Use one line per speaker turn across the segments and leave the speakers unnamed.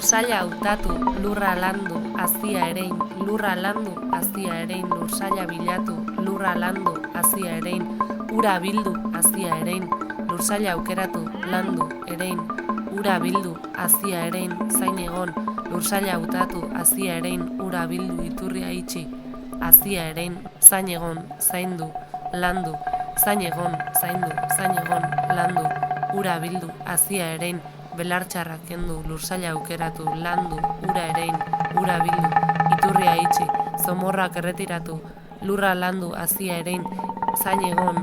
Lursaila hautatu, lurra landu, hazia erein, lurra landu, hazia erein, lursaila bilatu, lurra landu, hazia erein, ura bildu, hazia erein, lursaila aukeratu, landu, erein, ura bildu, hazia erein, zain egon, lursaila hautatu, hazia erein, ura bildu, iturria itxi, hazia erein, zain egon, zaindu, landu, zain egon, landu, ura bildu, hazia erein, belartxarrak kendu, lursaila aukeratu, landu, ura erein, ura bildu, iturria itxi, zomorrak erretiratu, lurra landu, hazia erein, zain egon,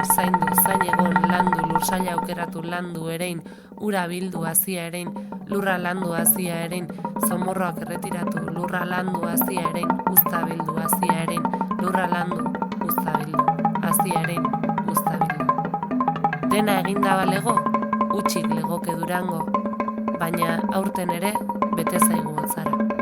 landu, lursaila aukeratu, landu, erein, ura bildu, hazia erein, lurra landu, hazia erein, zomorrak erretiratu, lurra landu, hazia erein, uzta bildu, hazia erein, lurra landu, uzta bildu, hazia erein, uzta bildu. Dena eginda balego, utxik legoke Durango, baina aurten ere bete zaigu Otzara.